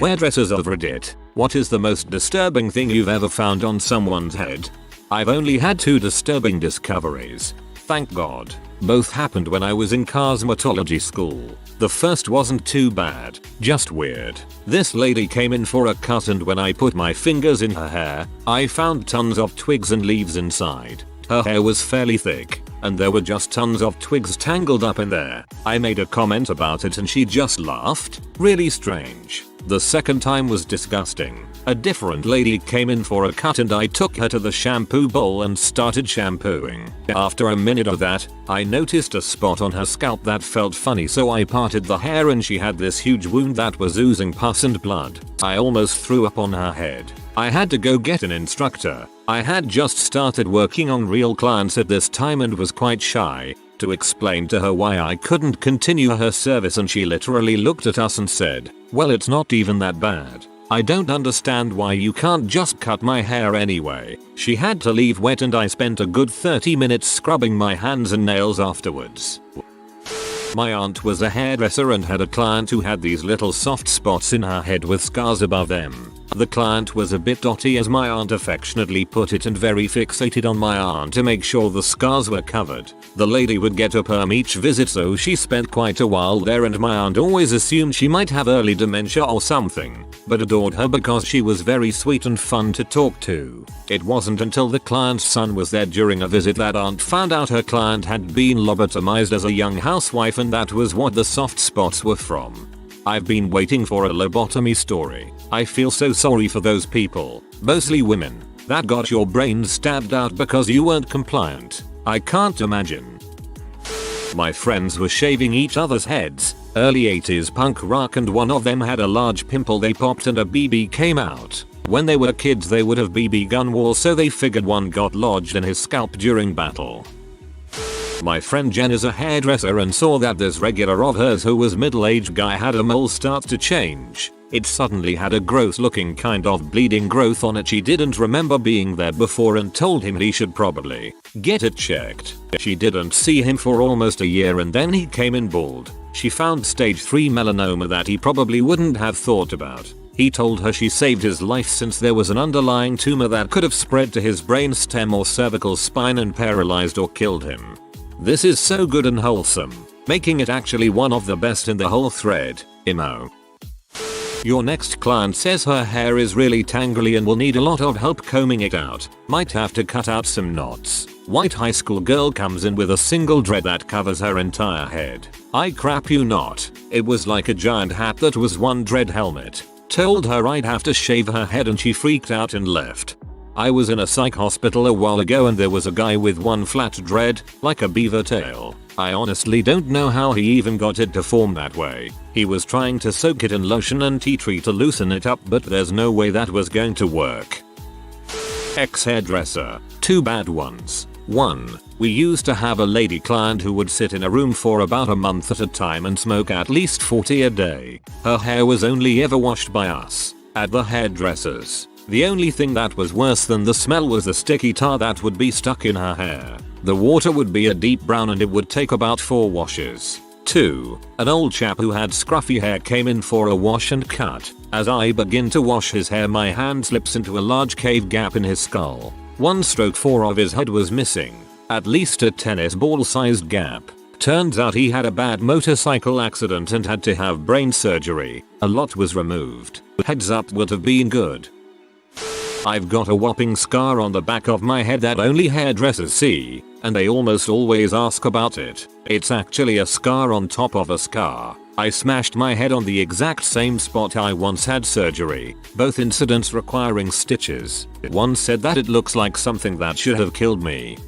Hairdressers of Reddit, what is the most disturbing thing you've ever found on someone's head? I've only had 2 disturbing discoveries. Thank God. Both happened when I was in cosmetology school. The first wasn't too bad, just weird. This lady came in for a cut and when I put my fingers in her hair, I found tons of twigs and leaves inside. Her hair was fairly thick, and there were just tons of twigs tangled up in there. I made a comment about it and she just laughed. Really strange. The second time was disgusting. A different lady came in for a cut and I took her to the shampoo bowl and started shampooing. After a minute of that, I noticed a spot on her scalp that felt funny, so I parted the hair and she had this huge wound that was oozing pus and blood. I almost threw up on her head. I had to go get an instructor. I had just started working on real clients at this time and was quite shy to explain to her why I couldn't continue her service, and she literally looked at us and said, "Well, it's not even that bad. I don't understand why you can't just cut my hair anyway." She had to leave wet and I spent a good 30 minutes scrubbing my hands and nails afterwards. My aunt was a hairdresser and had a client who had these little soft spots in her head with scars above them. The client was a bit dotty, as my aunt affectionately put it, and very fixated on my aunt to make sure the scars were covered. The lady would get a perm each visit, so she spent quite a while there, and my aunt always assumed she might have early dementia or something, but adored her because she was very sweet and fun to talk to. It wasn't until the client's son was there during a visit that aunt found out her client had been lobotomized as a young housewife, and that was what the soft spots were from. I've been waiting for a lobotomy story. I feel so sorry for those people, mostly women, that got your brains stabbed out because you weren't compliant. I can't imagine. My friends were shaving each other's heads, early 80s punk rock, and one of them had a large pimple they popped and a BB came out. When they were kids they would have BB gun walls, so they figured one got lodged in his scalp during battle. My friend Jen is a hairdresser and saw that this regular of hers who was middle-aged guy had a mole start to change. It suddenly had a gross looking kind of bleeding growth on it. She didn't remember being there before and told him he should probably get it checked. She didn't see him for almost a year and then he came in bald. She found stage 3 melanoma that he probably wouldn't have thought about. He told her she saved his life since there was an underlying tumor that could have spread to his brain stem or cervical spine and paralyzed or killed him. This is so good and wholesome, making it actually one of the best in the whole thread. Emo. Your next client says her hair is really tangly and will need a lot of help combing it out. Might have to cut out some knots. White high school girl comes in with a single dread that covers her entire head. I crap you not. It was like a giant hat that was one dread helmet. Told her I'd have to shave her head and she freaked out and left. I was in a psych hospital a while ago and there was a guy with one flat dread, like a beaver tail. I honestly don't know how he even got it to form that way. He was trying to soak it in lotion and tea tree to loosen it up, but there's no way that was going to work. Ex-hairdresser. 2 bad ones. 1. We used to have a lady client who would sit in a room for about a month at a time and smoke at least 40 a day. Her hair was only ever washed by us at the hairdressers. The only thing that was worse than the smell was the sticky tar that would be stuck in her hair. The water would be a deep brown and it would take about 4 washes. 2. An old chap who had scruffy hair came in for a wash and cut. As I begin to wash his hair, my hand slips into a large cave gap in his skull. 1 stroke 4 of his head was missing. At least a tennis ball sized gap. Turns out he had a bad motorcycle accident and had to have brain surgery. A lot was removed. Heads up would have been good. I've got a whopping scar on the back of my head that only hairdressers see, and they almost always ask about it. It's actually a scar on top of a scar. I smashed my head on the exact same spot I once had surgery, both incidents requiring stitches. One said that it looks like something that should have killed me.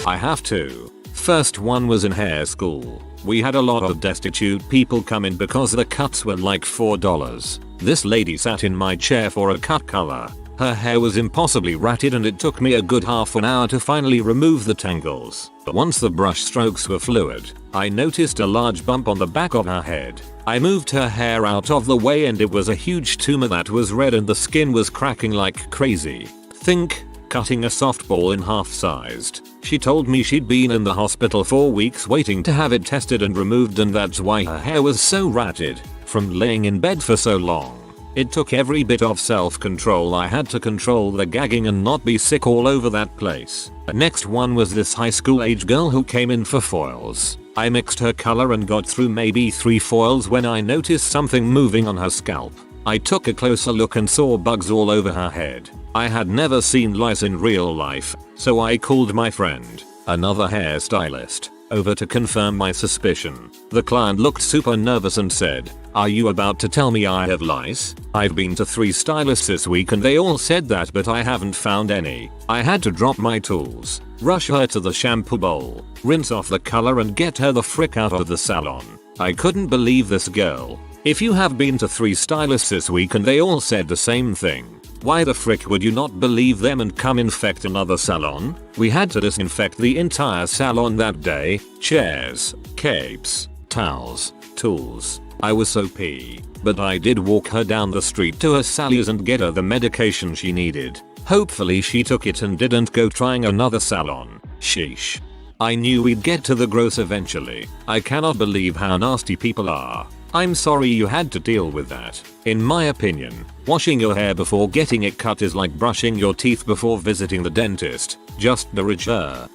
I have 2. First one was in hair school. We had a lot of destitute people come in because the cuts were like $4. This lady sat in my chair for a cut color. Her hair was impossibly ratted and it took me a good half an hour to finally remove the tangles. But once the brush strokes were fluid, I noticed a large bump on the back of her head. I moved her hair out of the way and it was a huge tumor that was red and the skin was cracking like crazy. Think cutting a softball in half sized. She told me she'd been in the hospital for weeks waiting to have it tested and removed, and that's why her hair was so ratted from laying in bed for so long. It took every bit of self-control I had to control the gagging and not be sick all over that place. Next one was this high school age girl who came in for foils. I mixed her color and got through maybe 3 foils when I noticed something moving on her scalp. I took a closer look and saw bugs all over her head. I had never seen lice in real life, so I called my friend, another hairstylist, over to confirm my suspicion. The client looked super nervous and said, "Are you about to tell me I have lice? I've been to 3 stylists this week and they all said that, but I haven't found any." I had to drop my tools, rush her to the shampoo bowl, rinse off the color and get her the frick out of the salon. I couldn't believe this girl. If you have been to 3 stylists this week and they all said the same thing, why the frick would you not believe them and come infect another salon? We had to disinfect the entire salon that day. Chairs, capes, towels, tools. I was so pee, but I did walk her down the street to her Sally's and get her the medication she needed. Hopefully she took it and didn't go trying another salon. Sheesh. I knew we'd get to the gross eventually. I cannot believe how nasty people are. I'm sorry you had to deal with that. In my opinion, washing your hair before getting it cut is like brushing your teeth before visiting the dentist. Just the richer.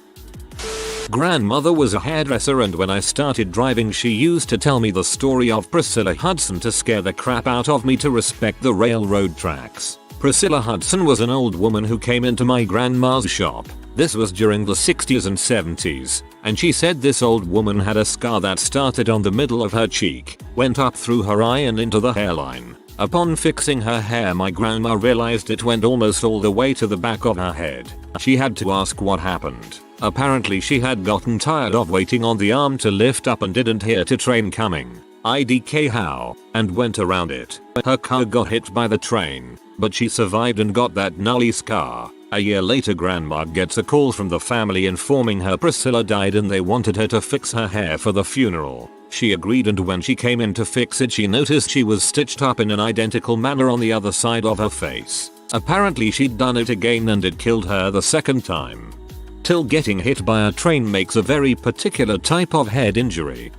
Grandmother was a hairdresser, and when I started driving she used to tell me the story of Priscilla Hudson to scare the crap out of me to respect the railroad tracks. Priscilla Hudson was an old woman who came into my grandma's shop. This was during the 60s and 70s, and she said this old woman had a scar that started on the middle of her cheek, went up through her eye and into the hairline. Upon fixing her hair, my grandma realized it went almost all the way to the back of her head. She had to ask what happened. Apparently she had gotten tired of waiting on the arm to lift up and didn't hear a train coming. IDK how, and went around it. Her car got hit by the train, but she survived and got that gnarly scar. A year later grandma gets a call from the family informing her Priscilla died and they wanted her to fix her hair for the funeral. She agreed, and when she came in to fix it she noticed she was stitched up in an identical manner on the other side of her face. Apparently she'd done it again and it killed her the second time. Till getting hit by a train makes a very particular type of head injury.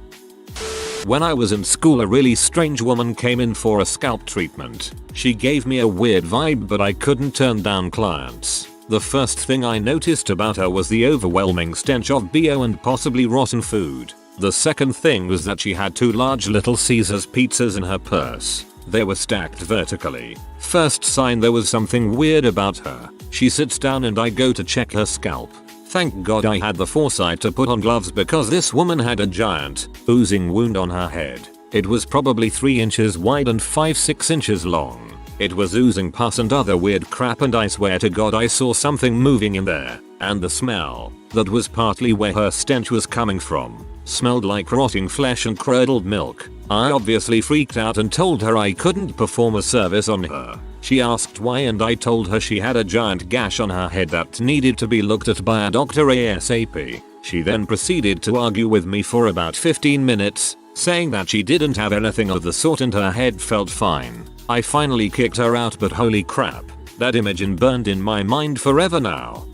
When I was in school a really strange woman came in for a scalp treatment. She gave me a weird vibe, but I couldn't turn down clients. The first thing I noticed about her was the overwhelming stench of BO and possibly rotten food. The second thing was that she had 2 large Little Caesars pizzas in her purse. They were stacked vertically. First sign there was something weird about her. She sits down and I go to check her scalp. Thank God I had the foresight to put on gloves because this woman had a giant, oozing wound on her head. It was probably 3 inches wide and 5-6 inches long. It was oozing pus and other weird crap, and I swear to God I saw something moving in there. And the smell, that was partly where her stench was coming from, smelled like rotting flesh and curdled milk. I obviously freaked out and told her I couldn't perform a service on her. She asked why and I told her she had a giant gash on her head that needed to be looked at by a doctor ASAP. She then proceeded to argue with me for about 15 minutes, saying that she didn't have anything of the sort and her head felt fine. I finally kicked her out, but holy crap, that image burned in my mind forever now.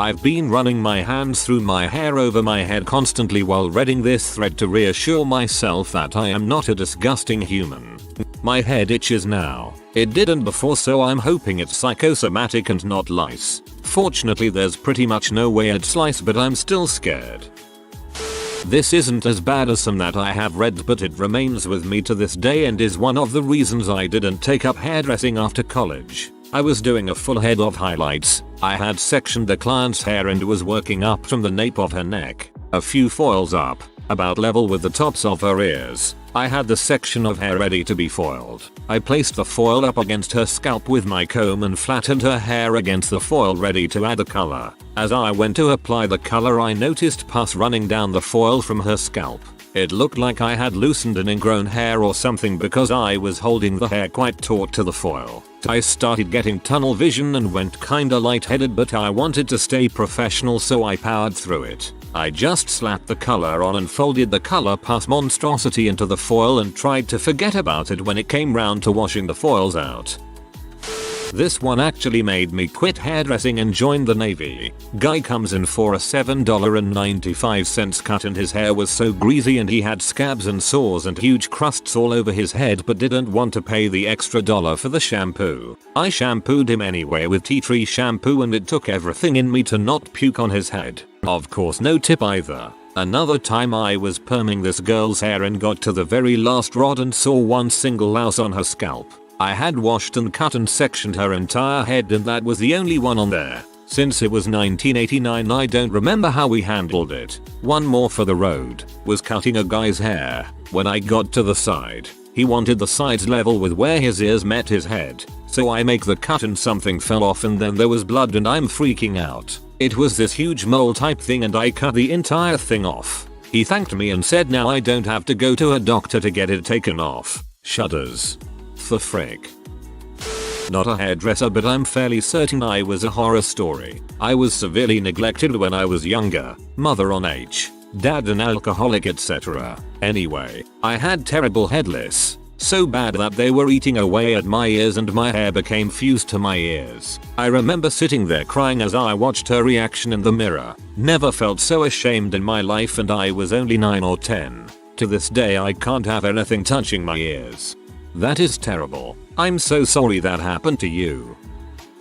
I've been running my hands through my hair over my head constantly while reading this thread to reassure myself that I am not a disgusting human. My head itches now. It didn't before, so I'm hoping it's psychosomatic and not lice. Fortunately there's pretty much no way it's lice, but I'm still scared. This isn't as bad as some that I have read, but it remains with me to this day and is one of the reasons I didn't take up hairdressing after college. I was doing a full head of highlights. I had sectioned the client's hair and was working up from the nape of her neck, a few foils up, about level with the tops of her ears. I had the section of hair ready to be foiled. I placed the foil up against her scalp with my comb and flattened her hair against the foil ready to add the color. As I went to apply the color I noticed pus running down the foil from her scalp. It looked like I had loosened an ingrown hair or something because I was holding the hair quite taut to the foil. I started getting tunnel vision and went kinda lightheaded, but I wanted to stay professional so I powered through it. I just slapped the color on and folded the color pus monstrosity into the foil and tried to forget about it when it came round to washing the foils out. This one actually made me quit hairdressing and join the Navy. Guy comes in for a $7.95 cut and his hair was so greasy and he had scabs and sores and huge crusts all over his head but didn't want to pay the extra $1 for the shampoo. I shampooed him anyway with tea tree shampoo and it took everything in me to not puke on his head. Of course no tip either. Another time I was perming this girl's hair and got to the very last rod and saw one single louse on her scalp. I had washed and cut and sectioned her entire head and that was the only one on there. Since it was 1989 I don't remember how we handled it. One more for the road. Was cutting a guy's hair. When I got to the side, he wanted the sides level with where his ears met his head. So I make the cut and something fell off and then there was blood and I'm freaking out. It was this huge mole type thing and I cut the entire thing off. He thanked me and said now I don't have to go to a doctor to get it taken off. Shudders. For frick. Not a hairdresser but I'm fairly certain I was a horror story. I was severely neglected when I was younger. Mother on H. Dad an alcoholic etc. Anyway, I had terrible head lice. So bad that they were eating away at my ears and my hair became fused to my ears. I remember sitting there crying as I watched her reaction in the mirror. Never felt so ashamed in my life and I was only 9 or 10. To this day I can't have anything touching my ears. That is terrible. I'm so sorry that happened to you.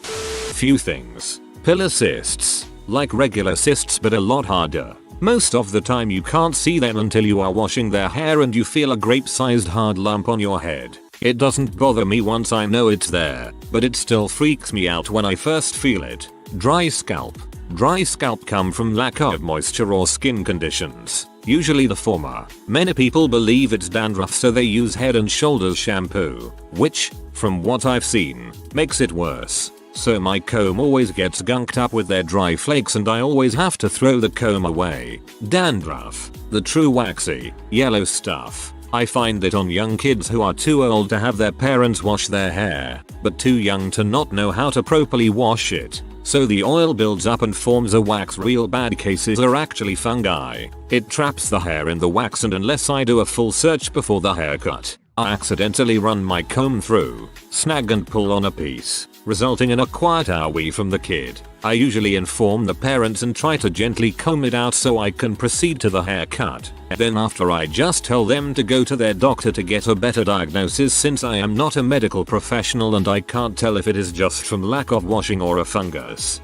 Few things. Pillar cysts. Like regular cysts but a lot harder. Most of the time you can't see them until you are washing their hair and you feel a grape-sized hard lump on your head. It doesn't bother me once I know it's there, but it still freaks me out when I first feel it. Dry scalp. Dry scalp come from lack of moisture or skin conditions. Usually the former. Many people believe it's dandruff so they use Head and Shoulders shampoo, which, from what I've seen, makes it worse. So my comb always gets gunked up with their dry flakes and I always have to throw the comb away. Dandruff. The true waxy, yellow stuff. I find it on young kids who are too old to have their parents wash their hair, but too young to not know how to properly wash it. So the oil builds up and forms a wax. Real bad cases are actually fungi. It traps the hair in the wax and unless I do a full search before the haircut, I accidentally run my comb through, snag and pull on a piece, resulting in a quiet owie from the kid. I usually inform the parents and try to gently comb it out so I can proceed to the haircut. Then after I just tell them to go to their doctor to get a better diagnosis since I am not a medical professional and I can't tell if it is just from lack of washing or a fungus.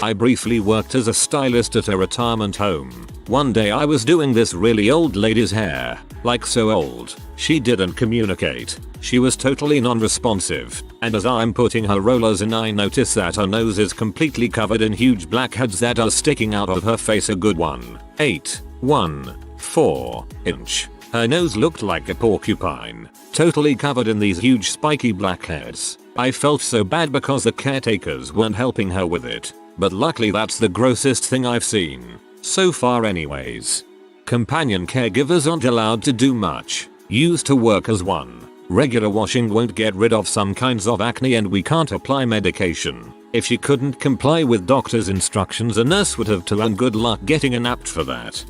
I briefly worked as a stylist at a retirement home. One day I was doing this really old lady's hair. Like so old, she didn't communicate. She was totally non-responsive, and as I'm putting her rollers in I notice that her nose is completely covered in huge blackheads that are sticking out of her face a good 1.4 inch. Her nose looked like a porcupine, totally covered in these huge spiky blackheads. I felt so bad because the caretakers weren't helping her with it, but luckily that's the grossest thing I've seen. So far anyways. Companion caregivers aren't allowed to do much. Used to work as one. Regular washing won't get rid of some kinds of acne and we can't apply medication. If she couldn't comply with doctor's instructions a nurse would have to learn. Good luck getting an apt for that.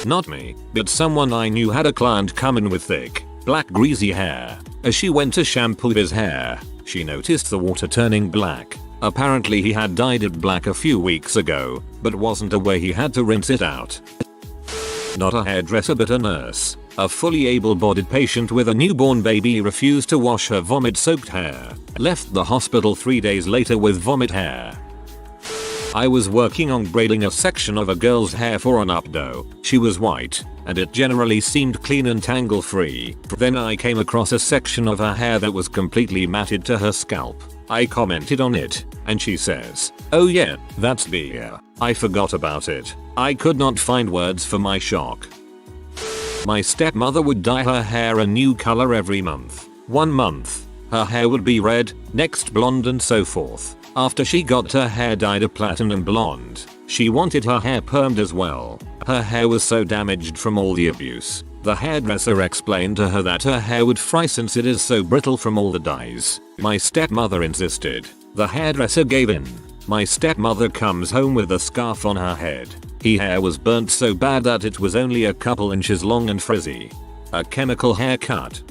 Not me, but someone I knew had a client come in with thick, black greasy hair. As she went to shampoo his hair, she noticed the water turning black. Apparently he had dyed it black a few weeks ago, but wasn't aware he had to rinse it out. Not a hairdresser but a nurse. A fully able-bodied patient with a newborn baby refused to wash her vomit-soaked hair. Left the hospital 3 days later with vomit hair. I was working on braiding a section of a girl's hair for an updo. She was white, and it generally seemed clean and tangle-free. Then I came across a section of her hair that was completely matted to her scalp. I commented on it, and she says, "Oh yeah, that's beer. I forgot about it." I could not find words for my shock. My stepmother would dye her hair a new color every month. 1 month, her hair would be red, next blonde and so forth. After she got her hair dyed a platinum blonde, she wanted her hair permed as well. Her hair was so damaged from all the abuse. The hairdresser explained to her that her hair would fry since it is so brittle from all the dyes. My stepmother insisted. The hairdresser gave in. My stepmother comes home with a scarf on her head. Her hair was burnt so bad that it was only a couple inches long and frizzy. A chemical haircut.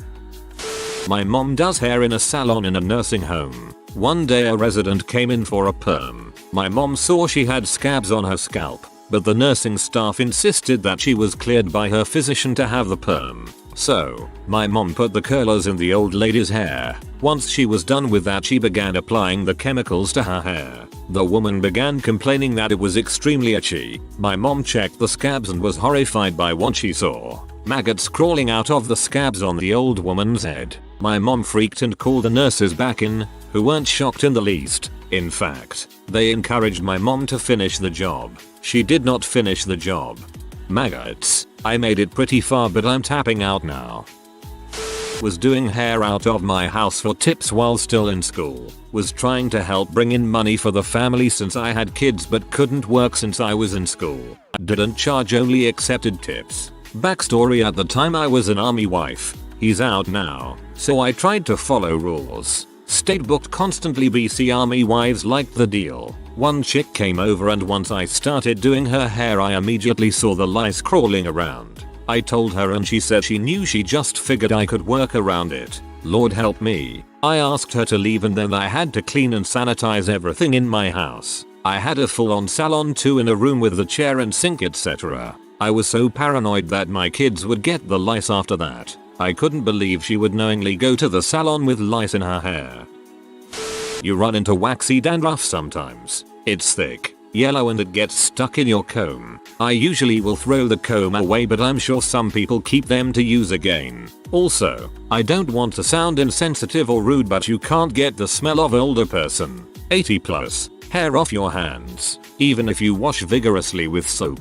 My mom does hair in a salon in a nursing home. One day a resident came in for a perm. My mom saw she had scabs on her scalp, but the nursing staff insisted that she was cleared by her physician to have the perm. So, my mom put the curlers in the old lady's hair. Once she was done with that, she began applying the chemicals to her hair. The woman began complaining that it was extremely itchy. My mom checked the scabs and was horrified by what she saw. Maggots crawling out of the scabs on the old woman's head. My mom freaked and called the nurses back in, who weren't shocked in the least. In fact, they encouraged my mom to finish the job. She did not finish the job. Maggots. I made it pretty far, but I'm tapping out now. Was doing hair out of my house for tips while still in school. Was trying to help bring in money for the family since I had kids but couldn't work since I was in school. Didn't charge, only accepted tips. Backstory: at the time I was an army wife. He's out now, so I tried to follow rules. Stayed booked constantly. BC army wives liked the deal. One chick came over and once I started doing her hair I immediately saw the lice crawling around. I told her and she said she knew, she just figured I could work around it. Lord help me. I asked her to leave and then I had to clean and sanitize everything in my house. I had a full-on salon too, in a room with the chair and sink, etc. I was so paranoid that my kids would get the lice after that. I couldn't believe she would knowingly go to the salon with lice in her hair. You run into waxy dandruff sometimes. It's thick, yellow and it gets stuck in your comb. I usually will throw the comb away, but I'm sure some people keep them to use again. Also, I don't want to sound insensitive or rude, but you can't get the smell of older person, 80 plus, hair off your hands, even if you wash vigorously with soap.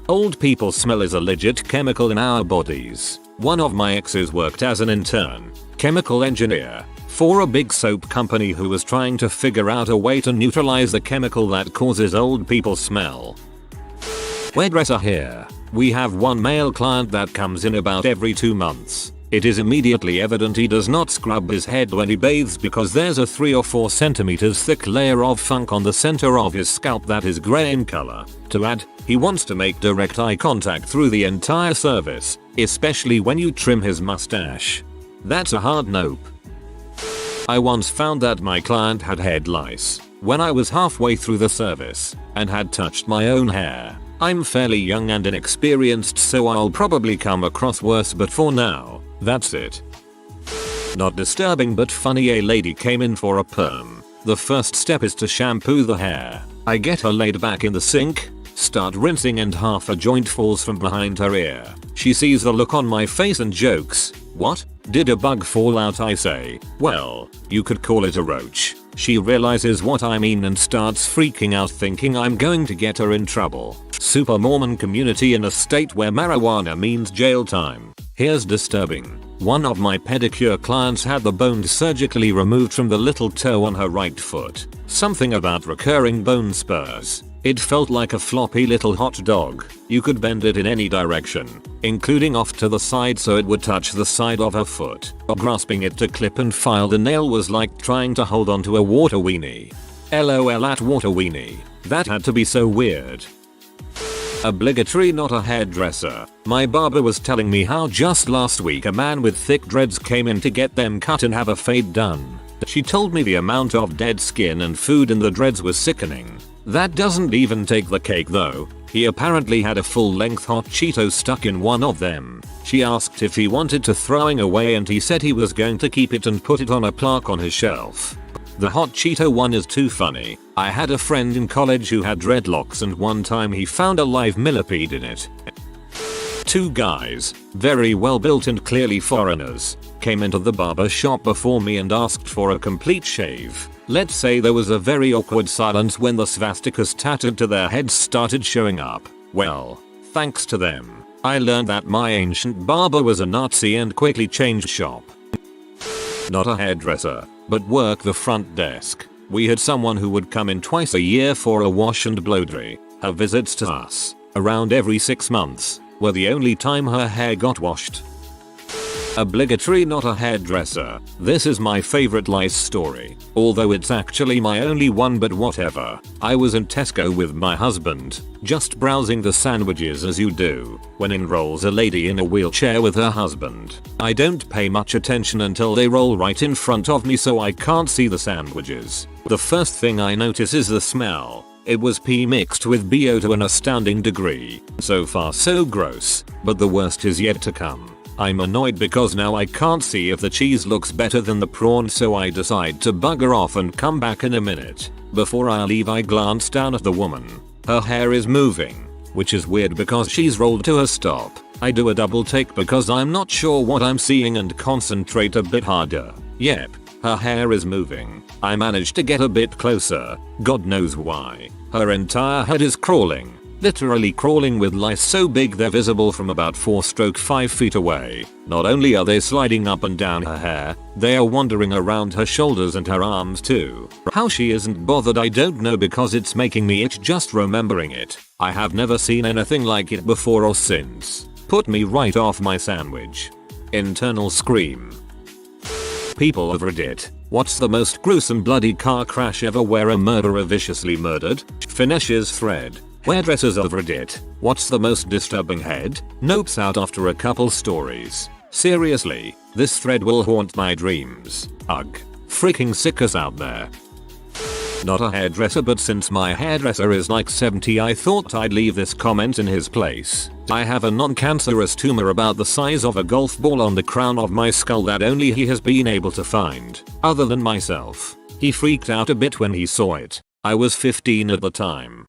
Old people smell is a legit chemical in our bodies. One of my exes worked as an intern, chemical engineer, for a big soap company who was trying to figure out a way to neutralize the chemical that causes old people smell. Hairdresser here. We have one male client that comes in about every 2 months. It is immediately evident he does not scrub his head when he bathes because there's a 3 or 4 centimeters thick layer of funk on the center of his scalp that is gray in color. To add, he wants to make direct eye contact through the entire service, especially when you trim his mustache. That's a hard nope. I once found that my client had head lice when I was halfway through the service and had touched my own hair. I'm fairly young and inexperienced, so I'll probably come across worse, but for now, that's it. Not disturbing but funny. A lady came in for a perm. The first step is to shampoo the hair. I get her laid back in the sink, start rinsing, and half a joint falls from behind her ear. She sees the look on my face and jokes, "What? Did a bug fall out?" I say, "Well, you could call it a roach." She realizes what I mean and starts freaking out, thinking I'm going to get her in trouble. Super Mormon community in a state where marijuana means jail time. Here's disturbing. One of my pedicure clients had the bone surgically removed from the little toe on her right foot. Something about recurring bone spurs. It felt like a floppy little hot dog. You could bend it in any direction, including off to the side so it would touch the side of her foot. Grasping it to clip and file the nail was like trying to hold onto a water weenie. LOL at water weenie. That had to be so weird. Obligatory not a hairdresser. My barber was telling me how just last week a man with thick dreads came in to get them cut and have a fade done. She told me the amount of dead skin and food in the dreads was sickening. That doesn't even take the cake though. He apparently had a full-length hot Cheeto stuck in one of them. She asked if he wanted to throwing away and he said he was going to keep it and put it on a plaque on his shelf. The hot Cheeto one is too funny. I had a friend in college who had dreadlocks and one time he found a live millipede in it. 2 guys, very well built and clearly foreigners, came into the barber shop before me and asked for a complete shave. Let's say there was a very awkward silence when the swastikas tattooed to their heads started showing up. Well, thanks to them, I learned that my ancient barber was a Nazi and quickly changed shop. Not a hairdresser, but work the front desk. We had someone who would come in twice a year for a wash and blow dry. Her visits to us, around every 6 months, were the only time her hair got washed. Obligatory not a hairdresser. This is my favorite lice story, although it's actually my only one, but whatever. I was in Tesco with my husband, just browsing the sandwiches as you do, when in rolls a lady in a wheelchair with her husband. I don't pay much attention until they roll right in front of me, so I can't see the sandwiches. The first thing I notice is the smell. It was pee mixed with BO to an astounding degree. So far so gross, but the worst is yet to come. I'm annoyed because now I can't see if the cheese looks better than the prawn, so I decide to bugger off and come back in a minute. Before I leave, I glance down at the woman. Her hair is moving, which is weird because she's rolled to a stop. I do a double take because I'm not sure what I'm seeing and concentrate a bit harder. Yep, her hair is moving. I managed to get a bit closer. God knows why. Her entire head is crawling. Literally crawling, with lice so big they're visible from about 4-5 feet away. Not only are they sliding up and down her hair, they are wandering around her shoulders and her arms too. How she isn't bothered I don't know, because it's making me itch just remembering it. I have never seen anything like it before or since. Put me right off my sandwich. Internal scream. People of Reddit. What's the most gruesome bloody car crash ever where a murderer viciously murdered? Finishes thread. Hairdressers of Reddit. What's the most disturbing head? Nopes out after a couple stories. Seriously, this thread will haunt my dreams. Ugh. Freaking sickers out there. Not a hairdresser, but since my hairdresser is like 70, I thought I'd leave this comment in his place. I have a non-cancerous tumor about the size of a golf ball on the crown of my skull that only he has been able to find, other than myself. He freaked out a bit when he saw it. I was 15 at the time.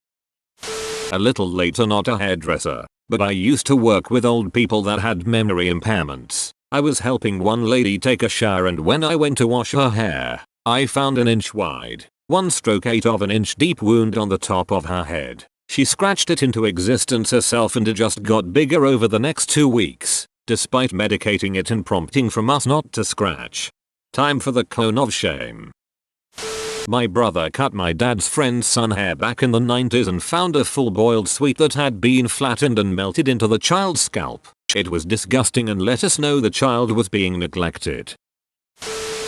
A little later, not a hairdresser, but I used to work with old people that had memory impairments. I was helping one lady take a shower, and when I went to wash her hair, I found an inch wide, 1/8 of an inch deep wound on the top of her head. She scratched it into existence herself, and it just got bigger over the next 2 weeks, despite medicating it and prompting from us not to scratch. Time for the cone of shame. My brother cut my dad's friend's son hair back in the 90s and found a full boiled sweet that had been flattened and melted into the child's scalp. It was disgusting and let us know the child was being neglected.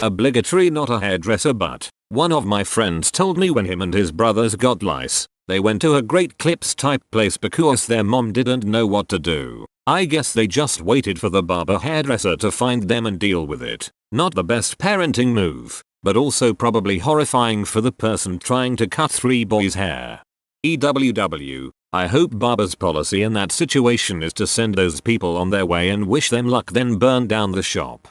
Obligatory not a hairdresser, but one of my friends told me when him and his brothers got lice, they went to a Great Clips type place because their mom didn't know what to do. I guess they just waited for the barber hairdresser to find them and deal with it. Not the best parenting move, but also probably horrifying for the person trying to cut 3 boys' hair. EWW, I hope Barber's policy in that situation is to send those people on their way and wish them luck, then burn down the shop.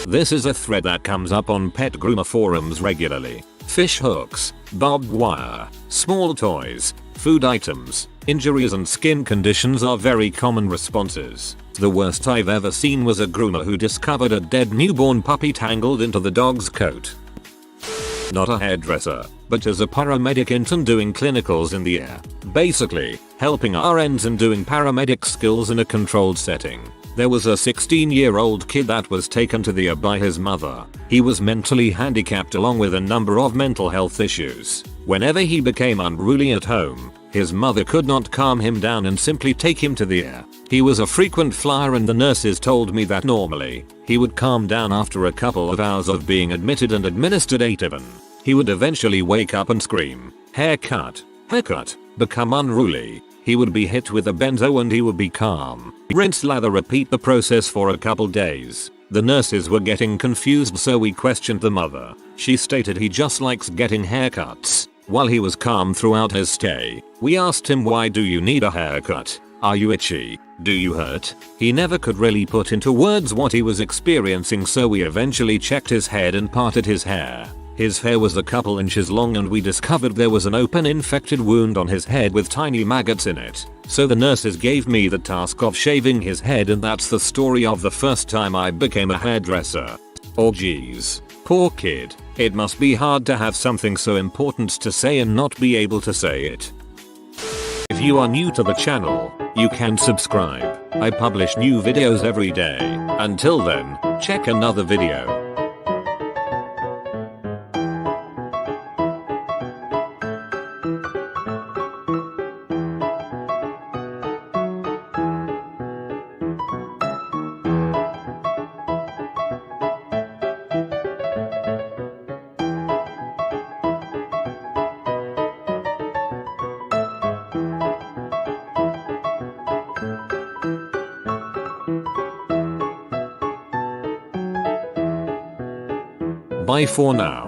This is a thread that comes up on pet groomer forums regularly. Fish hooks, barbed wire, small toys, food items, injuries and skin conditions are very common responses. The worst I've ever seen was a groomer who discovered a dead newborn puppy tangled into the dog's coat. Not a hairdresser, but as a paramedic intern doing clinicals in the air. Basically, helping RNs and doing paramedic skills in a controlled setting. There was a 16-year-old kid that was taken to the ER by his mother. He was mentally handicapped along with a number of mental health issues. Whenever he became unruly at home, his mother could not calm him down and simply take him to the ER. He was a frequent flyer, and the nurses told me that normally, he would calm down after a couple of hours of being admitted and administered Ativan. He would eventually wake up and scream, haircut, haircut, become unruly. He would be hit with a benzo and he would be calm. Rinse, lather, repeat the process for a couple days. The nurses were getting confused, so we questioned the mother. She stated he just likes getting haircuts. While he was calm throughout his stay, we asked him, why do you need a haircut? Are you itchy? Do you hurt? He never could really put into words what he was experiencing, so we eventually checked his head and parted his hair. His hair was a couple inches long, and we discovered there was an open infected wound on his head with tiny maggots in it. So the nurses gave me the task of shaving his head, and that's the story of the first time I became a hairdresser. Oh geez. Poor kid. It must be hard to have something so important to say and not be able to say it. If you are new to the channel, you can subscribe. I publish new videos every day. Until then, check another video. Bye for now.